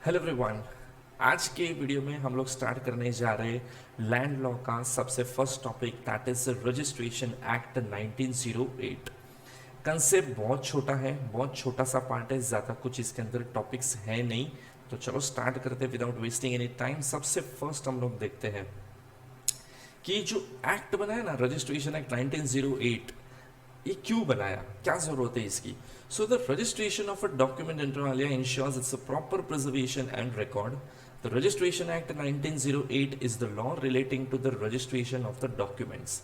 Hello everyone. आज के video में हम लोग स्टार्ट करने जा रहे लैंड लॉ का सबसे first topic, that is registration act 1908। Concept बहुत छोटा है, बहुत छोटा सा पार्ट है, ज़्यादा कुछ इसके अंदर टॉपिक्स है नहीं। तो चलो स्टार्ट करते हैं विदाउट वेस्टिंग एनी टाइम। सबसे फर्स्ट हम लोग देखते हैं कि जो एक्ट बना है ना, रजिस्ट्रेशन एक्ट 1908, ये क्यों बनाया, क्या जरूरत है इसकी। So the registration of a document inter alia ensures its a proper preservation and record. The registration act 1908 is the law relating to the registration of the documents.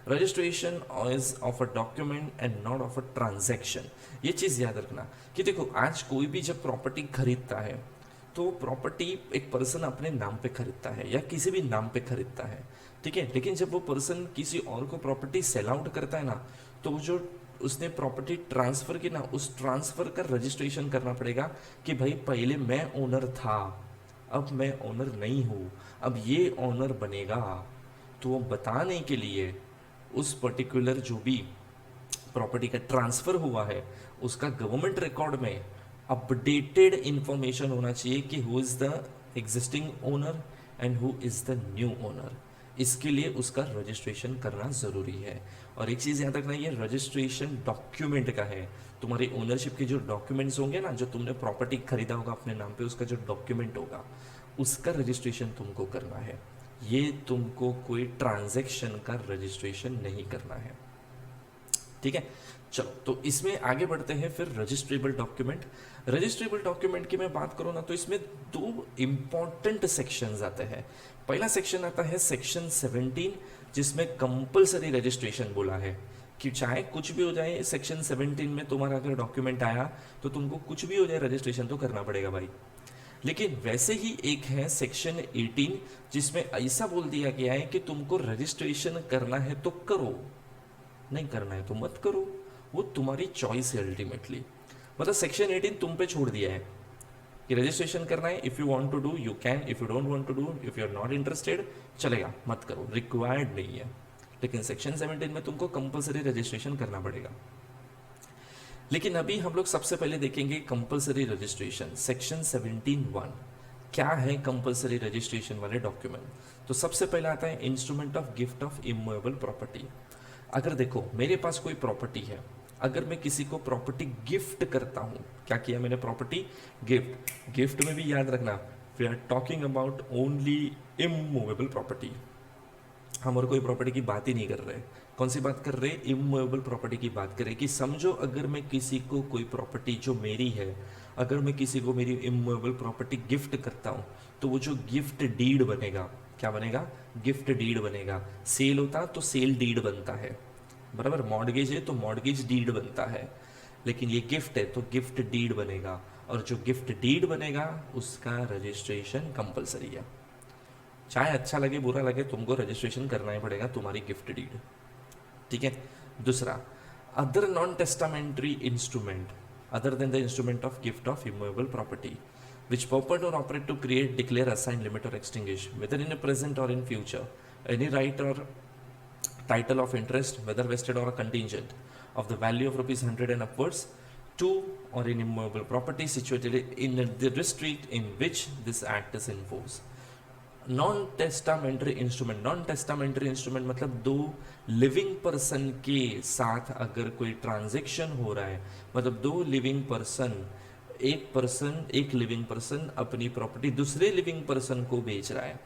Registration is of a document and not of a transaction. ये चीज़ याद रखना कि देखो, आज कोई भी जब property खरीदता है तो प्रॉपर्टी एक पर्सन अपने नाम पे खरीदता है या किसी भी नाम पे खरीदता है, ठीक है। लेकिन जब वो पर्सन किसी और को प्रॉपर्टी सेल आउट करता है ना, तो वो जो उसने प्रॉपर्टी ट्रांसफर की ना, उस ट्रांसफर का रजिस्ट्रेशन करना पड़ेगा कि भाई पहले मैं ओनर था, अब मैं ओनर नहीं हूँ, अब ये ओनर बनेगा। तो वो बताने के लिए उस पर्टिकुलर जो भी प्रॉपर्टी का ट्रांसफर हुआ है उसका गवर्नमेंट रिकॉर्ड में अपडेटेड इंफॉर्मेशन होना चाहिए कि who is the existing owner and who is the new owner. इसके लिए उसका रजिस्ट्रेशन करना ज़रूरी है। और एक चीज़ याद रखना, ये रजिस्ट्रेशन डॉक्यूमेंट का है। तुम्हारी ओनरशिप के जो डॉक्यूमेंट्स होंगे ना, जो तुमने प्रॉपर्टी खरीदा होगा अपने नाम पे, उसका जो डॉक्यूमेंट होगा उसका रजिस्ट्रेशन तुमको करना है। ये तुमको कोई ट्रांजैक्शन का रजिस्ट्रेशन नहीं करना है, ठीक है। चलो तो इसमें आगे बढ़ते हैं। फिर रजिस्ट्रेबल डॉक्यूमेंट, रजिस्ट्रेबल डॉक्यूमेंट की मैं बात करूं ना, तो इसमें दो इंपॉर्टेंट सेक्शंस आते हैं। पहला सेक्शन आता है सेक्शन 17, जिसमें कंपलसरी रजिस्ट्रेशन बोला है कि चाहे कुछ भी हो जाए, सेक्शन 17 में तुम्हारा अगर डॉक्यूमेंट आया तो तुमको कुछ भी हो जाए रजिस्ट्रेशन तो करना पड़ेगा भाई। लेकिन वैसे ही एक है सेक्शन 18, जिसमें ऐसा बोल दिया गया है कि तुमको रजिस्ट्रेशन करना है तो करो, नहीं करना है तो मत करो, वो तुम्हारी चॉइस है अल्टीमेटली। मतलब सेक्शन 18 तुम पे छोड़ दिया है कि रजिस्ट्रेशन करना है, if you want to do you can, if you don't want to do, if you are not interested चलेगा, मत करो, रिक्वायर्ड नहीं है। लेकिन सेक्शन 17 में तुमको कंपलसरी रजिस्ट्रेशन करना पड़ेगा। लेकिन अभी हम लोग सबसे पहले देखेंगे कंपलसरी रजिस्ट्रेशन, सेक्शन 17(1) क्या है कंपलसरी रजिस्ट्रेशन वाले डॉक्यूमेंट। तो सबसे पहले आता है instrument of gift of immovable property. अगर देखो मेरे पास कोई प्रॉपर्टी है, अगर मैं किसी को प्रॉपर्टी गिफ्ट करता हूँ, क्या किया मैंने, प्रॉपर्टी गिफ्ट। गिफ्ट में भी याद रखना, we are talking about only immovable property. हम और कोई प्रॉपर्टी की बात ही नहीं कर रहे। कौन सी बात कर रहे, इमूवेबल प्रॉपर्टी की बात करें। कि समझो अगर मैं किसी को कोई प्रॉपर्टी जो मेरी है, अगर मैं किसी को मेरी इमूवेबल प्रॉपर्टी गिफ्ट करता हूँ, तो वो जो गिफ्ट डीड बनेगा, क्या बनेगा, गिफ्ट डीड बनेगा। सेल होता तो सेल डीड बनता है, बराबर। मॉर्गेज है तो मॉर्गेज डीड बनता है। लेकिन ये गिफ्ट है तो गिफ्ट डीड बनेगा, और जो गिफ्ट डीड बनेगा उसका रजिस्ट्रेशन कंपलसरी है। चाहे अच्छा लगे बुरा लगे, तुमको रजिस्ट्रेशन करना ही पड़ेगा तुम्हारी गिफ्ट डीड, ठीक है। दूसरा, other non testamentary instrument other than the instrument of gift of immovable property which purport or operate to create, declare, assign, limit or extinguish, whether in a present or in future, any right or title of interest, whether vested or contingent, of the value of rupees 100 and upwards, to or in immovable property situated in the district in which this act is in force. Non testamentary instrument, non testamentary instrument मतलब दो living person के साथ अगर कोई transaction हो रहा है, मतलब दो लिविंग पर्सन, एक लिविंग पर्सन अपनी प्रॉपर्टी दूसरे लिविंग पर्सन को बेच रहा है।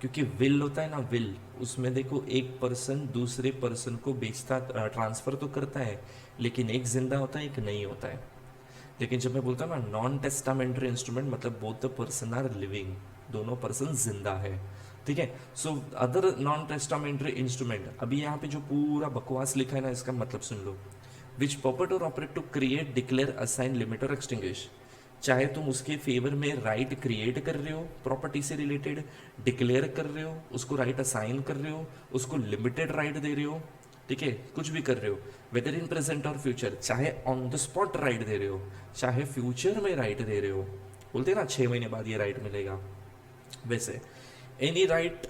क्योंकि विल होता है ना, विल, उसमें देखो एक पर्सन दूसरे पर्सन को बेचता, ट्रांसफर तो करता है, लेकिन एक जिंदा होता है एक नहीं होता है। लेकिन जब मैं बोलता हूँ ना नॉन टेस्टामेंट्री इंस्ट्रूमेंट, मतलब both the person are living, दोनों पर्सन जिंदा है, ठीक है। So other non testamentary instrument, अभी यहाँ पे जो पूरा बकवास लिखा है ना, इसका मतलब सुन लो। विच पॉपर्ट और operate to create, declare, assign, limit और एक्सटिंग्विश। चाहे तुम उसके फेवर में राइट क्रिएट कर रहे हो, प्रॉपर्टी से रिलेटेड डिक्लेयर कर रहे हो, उसको राइट असाइन कर रहे हो, उसको लिमिटेड राइट दे रहे हो, ठीक है, कुछ भी कर रहे हो, वेदर इन प्रेजेंट और फ्यूचर, चाहे on the spot right they रहे हो, चाहे फ्यूचर में राइट दे रहे हो, बोलते हैं ना 6 महीने बाद ये राइट मिलेगा, वैसे any right,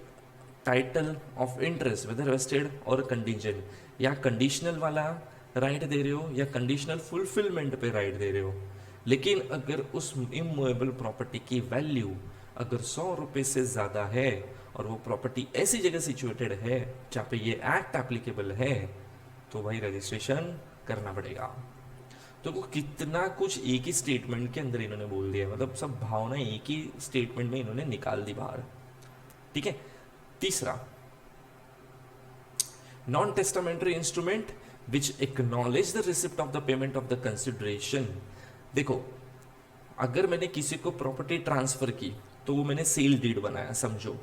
title of interest, whether vested और कंडीजेंट, या कंडीशनल वाला राइट दे रहे हो या कंडीशनल फुलफिलमेंट पे राइट दे रहे हो, लेकिन अगर उस इमूवेबल प्रॉपर्टी की वैल्यू अगर 100 रुपये से ज़्यादा है और वो प्रॉपर्टी ऐसी जगह सिचुएटेड है जहाँ पे ये एक्ट एप्लीकेबल है, तो भाई रजिस्ट्रेशन करना पड़ेगा। तो वो कितना कुछ एक ही स्टेटमेंट के अंदर इन्होंने बोल दिया, मतलब सब भावना एक ही स्टेटमेंट में इन्होंने निकाल दी बाहर। ठीक है। तीसरा, non testamentary instrument which acknowledge the receipt of the payment of the consideration. देखो, अगर मैंने किसी को प्रॉपर्टी ट्रांसफर की तो वो मैंने सेल डीड बनाया, समझो।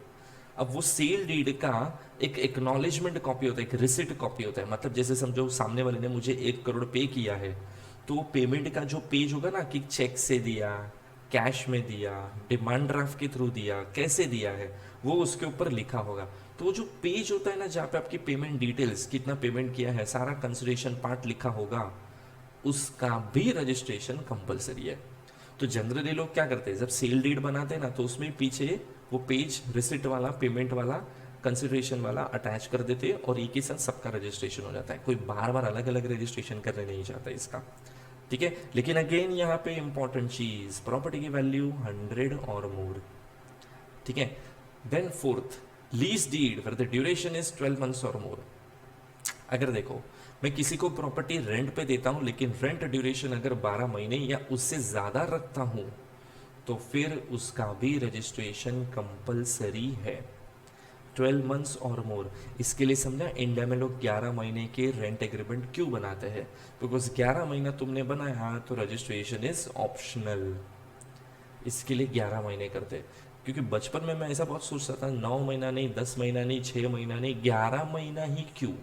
अब वो सेल डीड का एक एक्नॉलेजमेंट कॉपी होता है, एक रिसिट कॉपी होता है। मतलब जैसे समझो सामने वाले ने मुझे 1 करोड़ पे किया है, तो वो पेमेंट का जो पेज होगा ना कि चेक से दिया, कैश में दिया, डिमांड ड्राफ्ट के थ्रू दिया, कैसे दिया है, वो उसके ऊपर लिखा होगा। तो वो जो पेज होता है ना जहाँ पे आपकी पेमेंट डिटेल्स, कितना पेमेंट किया है, सारा कंसिडरेशन पार्ट लिखा होगा, उसका भी रजिस्ट्रेशन कंपलसरी है। तो जनरली लोग क्या करते हैं, जब सेल डीड बनाते हैं ना तो उसमें पीछे वो पेज रिसिट वाला, पेमेंट वाला, कंसिडरेशन वाला अटैच कर देते हैं और एक ही साथ सबका रजिस्ट्रेशन हो जाता है। कोई बार बार अलग अलग रजिस्ट्रेशन करने नहीं चाहता इसका। ठीक है। लेकिन अगेन यहाँ पे इंपॉर्टेंट चीज, प्रॉपर्टी की वैल्यू 100 और मोर। ठीक है। Then fourth, lease deed for the duration is 12 months और मोर। अगर देखो मैं किसी को प्रॉपर्टी रेंट पे देता हूं लेकिन रेंट ड्यूरेशन अगर 12 महीने या उससे ज्यादा रखता हूं तो फिर उसका भी रजिस्ट्रेशन कंपलसरी है, 12 मंथ्स और मोर। इसके लिए समझा, इंडिया में लोग 11 महीने के रेंट एग्रीमेंट क्यों बनाते हैं, बिकॉज 11 महीना तुमने बनाया तो रजिस्ट्रेशन इज ऑप्शनल, इसके लिए 11 महीने करते। क्योंकि बचपन में मैं ऐसा बहुत सोचता था, 9 महीना नहीं, 10 महीना नहीं, 6 महीना नहीं, 11 महीना ही क्यों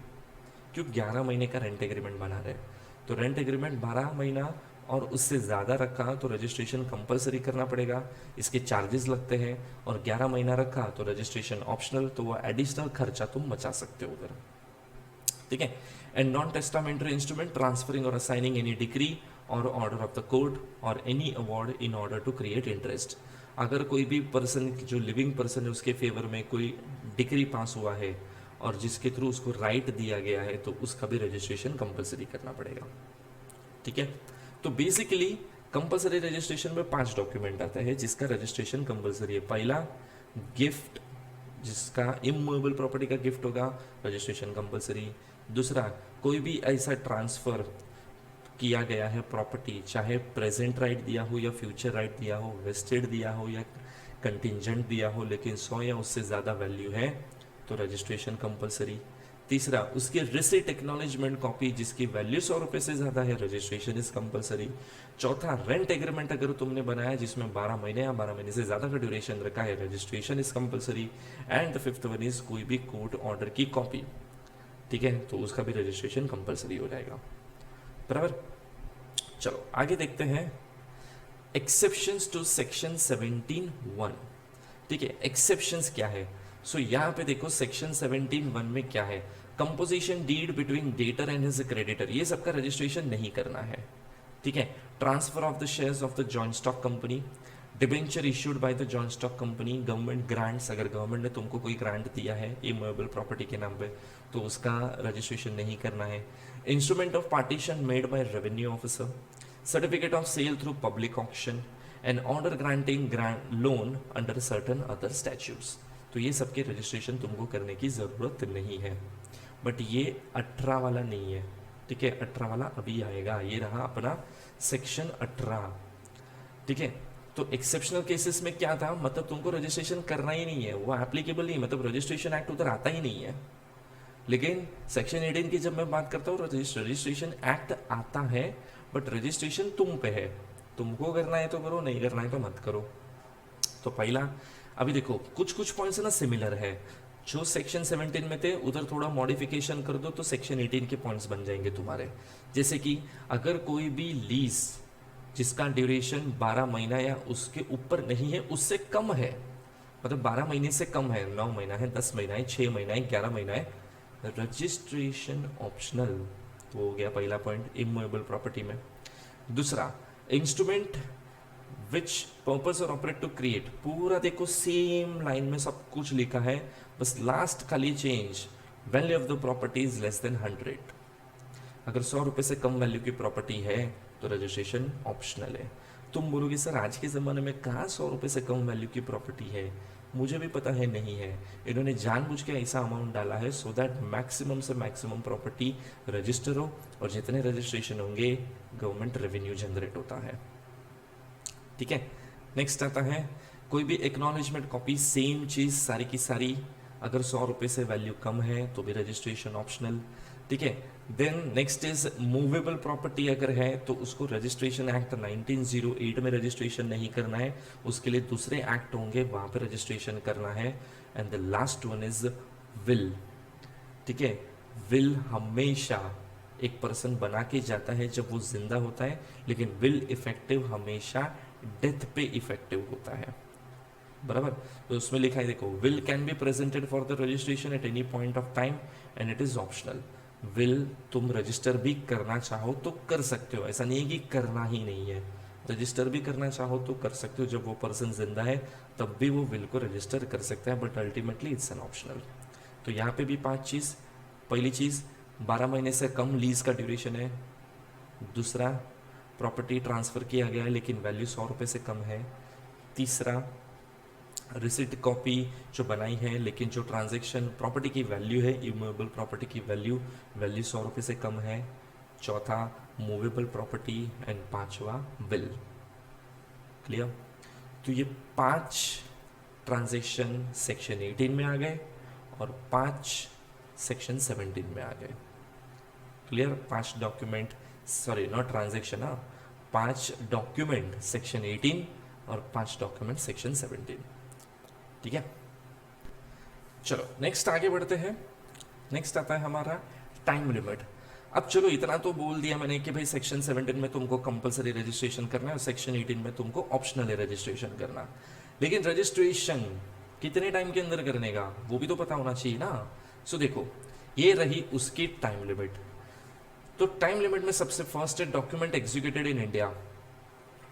11 महीने का रेंट एग्रीमेंट बना रहे। तो रेंट एग्रीमेंट 12 महीना और उससे ज़्यादा रखा तो रजिस्ट्रेशन कंपलसरी करना पड़ेगा, इसके चार्जेस लगते हैं। और 11 महीना रखा तो रजिस्ट्रेशन ऑप्शनल, तो वो एडिशनल खर्चा तुम बचा सकते हो उधर। ठीक है। And non testamentary instrument transferring और असाइनिंग एनी डिग्री और ऑर्डर ऑफ द कोर्ट और any award in order to create interest. अगर कोई भी पर्सन जो लिविंग पर्सन है उसके फेवर में कोई डिग्री पास हुआ है और जिसके थ्रू उसको राइट दिया गया है तो उसका भी रजिस्ट्रेशन कंपलसरी करना पड़ेगा। ठीक है। तो बेसिकली कंपलसरी रजिस्ट्रेशन में 5 डॉक्यूमेंट आता है जिसका रजिस्ट्रेशन कंपलसरी है। पहला, गिफ्ट, जिसका इमूवेबल प्रॉपर्टी का गिफ्ट होगा, रजिस्ट्रेशन कंपलसरी। दूसरा, कोई भी ऐसा ट्रांसफर किया गया है प्रॉपर्टी, चाहे प्रेजेंट राइट दिया हो या फ्यूचर राइट दिया हो, वेस्टेड दिया हो या कंटिजेंट दिया हो, लेकिन 100 या उससे ज़्यादा वैल्यू है तो रजिस्ट्रेशन कंपलसरी। तीसरा, उसकी रिसिट एक्नॉलेजमेंट कॉपी जिसकी वैल्यू 100 रुपये से ज़्यादा है, रजिस्ट्रेशन इज कंपलसरी। चौथा, रेंट एग्रीमेंट अगर तुमने बनाया जिसमें 12 महीने या 12 महीने से ज़्यादा का ड्यूरेशन रखा है, registration is compulsory. And the fifth one is कोई भी कोर्ट ऑर्डर की कॉपी, ठीक है, तो उसका भी रजिस्ट्रेशन कंपलसरी हो जाएगा। बराबर। चलो आगे देखते हैं एक्सेप्शंस टू सेक्शन 17(1). ठीक है, एक्सेप्शंस क्या है। सो यहाँ पे देखो सेक्शन 17(1) में क्या है, composition deed between debtor and his creditor, ये सबका रजिस्ट्रेशन नहीं करना है। ठीक है। Transfer of the shares of the joint stock company, debenture issued by the joint stock company, government grants, अगर गवर्नमेंट ने तुमको कोई ग्रांट दिया है इमूवेबल प्रॉपर्टी के नाम पे तो उसका रजिस्ट्रेशन नहीं करना है। Instrument of partition made by revenue officer, certificate of sale through public auction and order granting grant loan under certain other statutes, तो ये सबके रजिस्ट्रेशन तुमको करने की ज़रूरत नहीं है। बट ये 18 वाला नहीं है। ठीक है, 18 वाला अभी आएगा, ये रहा अपना सेक्शन 18। ठीक है। तो एक्सेप्शनल केसेस में क्या था, मतलब तुमको रजिस्ट्रेशन करना ही नहीं है, वो एप्लीकेबल नहीं, मतलब रजिस्ट्रेशन एक्ट उधर आता ही नहीं है। लेकिन सेक्शन 18 की जब मैं बात करता हूँ रजिस्ट्रेशन एक्ट आता है, बट रजिस्ट्रेशन तुम पे है, तुमको करना है तो करो, नहीं करना है तो मत करो। तो पहला, अभी देखो कुछ पॉइंट्स ना सिमिलर है, जो सेक्शन 17 में थे उधर थोड़ा मॉडिफिकेशन कर दो तो सेक्शन 18 के पॉइंट्स बन जाएंगे तुम्हारे। जैसे कि अगर कोई भी लीज जिसका ड्यूरेशन 12 महीना या उसके ऊपर नहीं है, उससे कम है, मतलब 12 महीने से कम है, 9 महीना है, 10 महीना है, 6 महीना है, 11 महीना है, रजिस्ट्रेशन ऑप्शनल। तो हो गया पहला पॉइंट इमूवेबल प्रॉपर्टी में। दूसरा, इंस्ट्रूमेंट विच पर्पस और ऑपरेट टू क्रिएट, पूरा देखो सेम लाइन में सब कुछ लिखा है, बस लास्ट खाली change, value of the property is less than 100। अगर 100 रुपये से कम वैल्यू की प्रॉपर्टी है तो रजिस्ट्रेशन ऑप्शनल है। तुम बोलोगे सर आज के ज़माने में कहाँ 100 रुपये से कम वैल्यू की प्रॉपर्टी है, मुझे भी पता है नहीं है, इन्होंने जानबूझ के ऐसा अमाउंट डाला है सो दैट मैक्सिमम से मैक्सिमम प्रॉपर्टी रजिस्टर हो, और जितने रजिस्ट्रेशन होंगे गवर्नमेंट रेवेन्यू जनरेट होता है। ठीक है, नेक्स्ट आता है कोई भी एक्नॉलेजमेंट कॉपी, सेम चीज़ सारी की सारी, अगर 100 रुपये से वैल्यू कम है तो भी रजिस्ट्रेशन ऑप्शनल। ठीक है, then next is movable property अगर है तो उसको रजिस्ट्रेशन एक्ट 1908 में रजिस्ट्रेशन नहीं करना है, उसके लिए दूसरे एक्ट होंगे वहाँ पे रजिस्ट्रेशन करना है। And the last one is will. ठीक है, विल हमेशा एक पर्सन बना के जाता है जब वो जिंदा होता है, लेकिन विल इफेक्टिव हमेशा डेथ पे इफेक्टिव होता है, बराबर। तो उसमें लिखा है देखो, will can be presented for the registration at any point of time and it is optional. Will तुम रजिस्टर भी करना चाहो तो कर सकते हो, ऐसा नहीं है कि करना ही नहीं है, रजिस्टर भी करना चाहो तो कर सकते हो, जब वो पर्सन जिंदा है तब भी वो विल को रजिस्टर कर सकता है, but ultimately it's an optional. तो यहाँ पे भी 5 चीज़, पहली चीज़ 12 महीने से कम लीज का ड्यूरेशन है, दूसरा प्रॉपर्टी ट्रांसफ़र किया गया है लेकिन वैल्यू 100 रुपये से कम है, तीसरा रिसिट कॉपी जो बनाई है लेकिन जो ट्रांजैक्शन प्रॉपर्टी की वैल्यू है, इमूवेबल प्रॉपर्टी की वैल्यू 100 रुपये से कम है, चौथा मूवेबल प्रॉपर्टी, एंड पांचवा विल। क्लियर। तो ये 5 ट्रांजैक्शन सेक्शन 18 में आ गए और 5 सेक्शन 17 में आ गए। Clear. 5 document, sorry not transaction, 5 document section 18 और 5 डॉक्यूमेंट सेक्शन 17। ठीक है, चलो नेक्स्ट आगे बढ़ते हैं। नेक्स्ट आता है हमारा टाइम लिमिट। अब चलो इतना तो बोल दिया मैंने कि भाई सेक्शन 17 में तुमको कंपलसरी रजिस्ट्रेशन करना है और सेक्शन 18 में तुमको ऑप्शनल है रजिस्ट्रेशन करना, लेकिन रजिस्ट्रेशन कितने टाइम के अंदर करने का वो भी तो पता होना चाहिए ना। सो देखो, ये रही उसकी टाइम लिमिट। तो टाइम लिमिट में सबसे फर्स्ट है डॉक्यूमेंट एग्जीक्यूटेड इन इंडिया।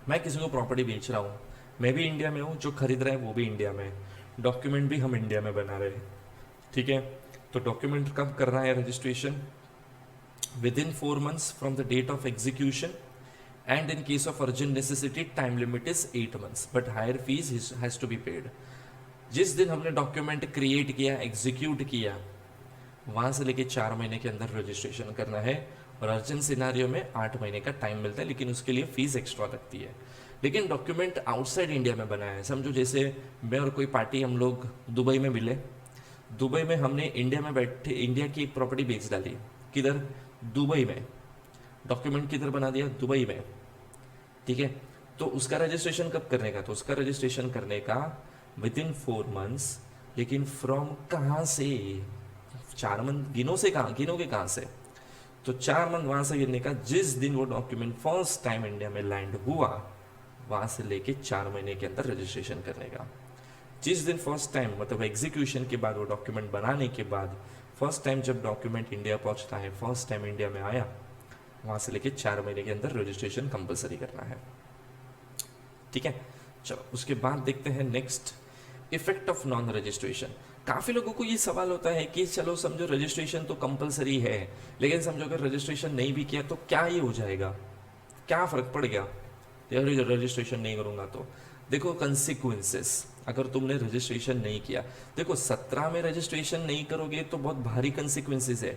मैं किसी को प्रॉपर्टी बेच रहा हूँ, मैं भी इंडिया में हूँ, जो खरीद रहा है वो भी इंडिया में, डॉक्यूमेंट भी हम इंडिया में बना रहे हैं। ठीक है, तो डॉक्यूमेंट कब करना है registration? Within 4 months from the date of execution, and in case of urgent necessity time limit is 8 months, but higher fees has to be paid. जिस दिन हमने डॉक्यूमेंट क्रिएट किया, एग्जीक्यूट किया, वहां से लेके 4 महीने के अंदर रजिस्ट्रेशन करना है, और अर्जेंट सिनारियो में 8 महीने का टाइम मिलता है, लेकिन उसके लिए फीस एक्स्ट्रा लगती है। लेकिन डॉक्यूमेंट आउटसाइड इंडिया में बना है, समझो जैसे मैं और कोई पार्टी हम लोग दुबई में मिले, दुबई में हमने इंडिया में बैठे इंडिया की एक प्रॉपर्टी बेच डाली, किधर? दुबई में। डॉक्यूमेंट किधर बना दिया? दुबई में। ठीक है, तो उसका रजिस्ट्रेशन कब करने का? तो उसका रजिस्ट्रेशन करने का विद इन 4 months, लेकिन फ्रॉम कहाँ से? 4 मंथ गिनो से, कहाँ गिनोगे कहाँ से? तो 4 मंथ वहां से गिनने का जिस दिन वो डॉक्यूमेंट फर्स्ट टाइम इंडिया में लैंड हुआ, वहां से लेके 4 महीने के अंदर रजिस्ट्रेशन करने का। जिस दिन फर्स्ट टाइम, मतलब एग्जीक्यूशन के बाद, वो डॉक्यूमेंट बनाने के बाद फर्स्ट टाइम जब डॉक्यूमेंट इंडिया पहुंचता है, फर्स्ट टाइम इंडिया में आया, वहां से लेके 4 महीने के अंदर रजिस्ट्रेशन कंपलसरी करना है। ठीक है, चलो उसके बाद देखते हैं next, effect of non registration. काफी लोगों को ये सवाल होता है कि चलो समझो रजिस्ट्रेशन तो कंपलसरी है, लेकिन समझो अगर रजिस्ट्रेशन नहीं भी किया तो क्या ही हो जाएगा, क्या फर्क पड़ गया रजिस्ट्रेशन नहीं करूंगा तो? देखो कंसिक्वेंसेस, अगर तुमने रजिस्ट्रेशन नहीं किया, देखो 17 में रजिस्ट्रेशन नहीं करोगे तो बहुत भारी कंसिक्वेंसेस है,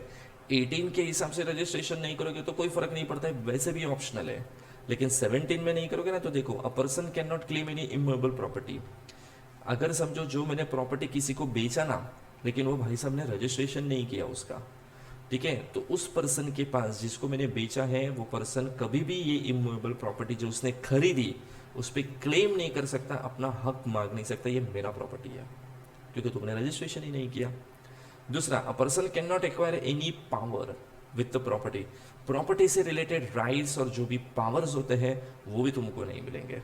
18 के हिसाब से रजिस्ट्रेशन नहीं करोगे तो कोई फर्क नहीं पड़ता है, वैसे भी ऑप्शनल है, लेकिन 17 में नहीं करोगे ना, तो देखो a person can not claim any immovable property. अगर समझो जो मैंने प्रॉपर्टी किसी को बेचा ना, लेकिन वो भाई साहब ने रजिस्ट्रेशन नहीं किया उसका, ठीक है, तो उस पर्सन के पास जिसको मैंने बेचा है, वो पर्सन कभी भी ये इमूवेबल प्रॉपर्टी जो उसने खरीदी उस पर क्लेम नहीं कर सकता, अपना हक मांग नहीं सकता, ये मेरा प्रॉपर्टी है, क्योंकि तुमने रजिस्ट्रेशन ही नहीं किया। दूसरा, a person can not acquire any power with the property. Property से रिलेटेड राइट्स और जो भी पावर्स होते हैं वो भी तुमको नहीं मिलेंगे।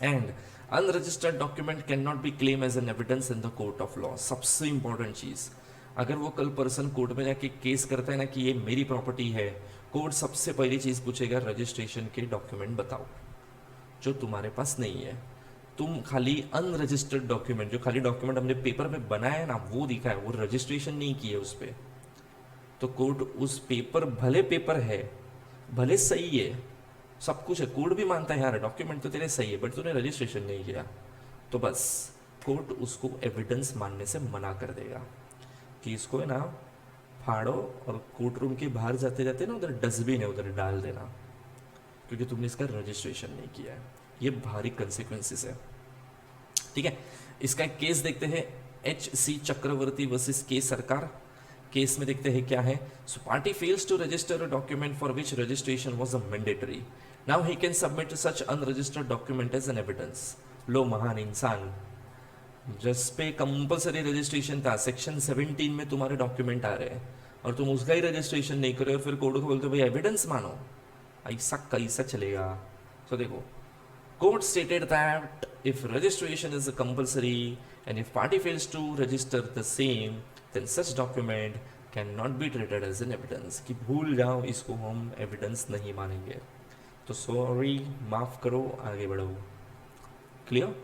And unregistered document can not be claim as an evidence in the court of law. सबसे इंपॉर्टेंट चीज, अगर वो कल पर्सन कोर्ट में जाके केस करता है ना कि ये मेरी प्रॉपर्टी है, कोर्ट सबसे पहली चीज पूछेगा रजिस्ट्रेशन के डॉक्यूमेंट बताओ, जो तुम्हारे पास नहीं है। तुम खाली अनरजिस्टर्ड डॉक्यूमेंट, जो खाली डॉक्यूमेंट हमने पेपर में बनाया है ना वो दिखा है, वो रजिस्ट्रेशन नहीं किया उस पर, तो कोर्ट उस पेपर, भले पेपर है, भले सही है, सब कुछ है, कोर्ट भी मानता है यार डॉक्यूमेंट तो तेरे सही है बट तूने रजिस्ट्रेशन नहीं किया, तो बस कोर्ट उसको एविडेंस मानने से मना कर देगा कि इसको है ना फाड़ो और कोर्ट रूम के बाहर जाते जाते ना उधर डस्टबिन है उधर डाल देना, क्योंकि तुमने इसका रजिस्ट्रेशन नहीं किया है। ये भारी कंसिक्वेंसेस है। ठीक है, इसका एक केस देखते हैं, एच सी चक्रवर्ती वर्सेस के सरकार। केस में देखते हैं क्या है। So party fails to register a document for which registration was a mandatory, now he can submit such unregistered document as an evidence. लो महान इंसान, जिस पे कंपलसरी रजिस्ट्रेशन था, सेक्शन 17 में तुम्हारे डॉक्यूमेंट आ रहे हैं और तुम उसका ही रजिस्ट्रेशन नहीं करे और फिर कोर्ट को बोलते हो भाई एविडेंस मानो, ऐसा कैसा चलेगा। सो देखो, court stated that if registration is compulsory and if party fails to register the same, then such document cannot be treated as an evidence, कि भूल जाओ इसको हम एविडेंस नहीं मानेंगे। तो सॉरी, माफ करो, आगे बढ़ो। क्लियर?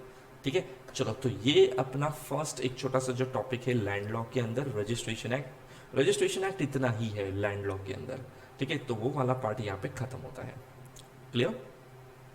ठीक है, चलो तो ये अपना फर्स्ट एक छोटा सा जो टॉपिक है लैंड लॉ के अंदर, रजिस्ट्रेशन एक्ट। रजिस्ट्रेशन एक्ट इतना ही है लैंड लॉ के अंदर। ठीक है, तो वो वाला पार्ट यहाँ पे खत्म होता है। क्लियर?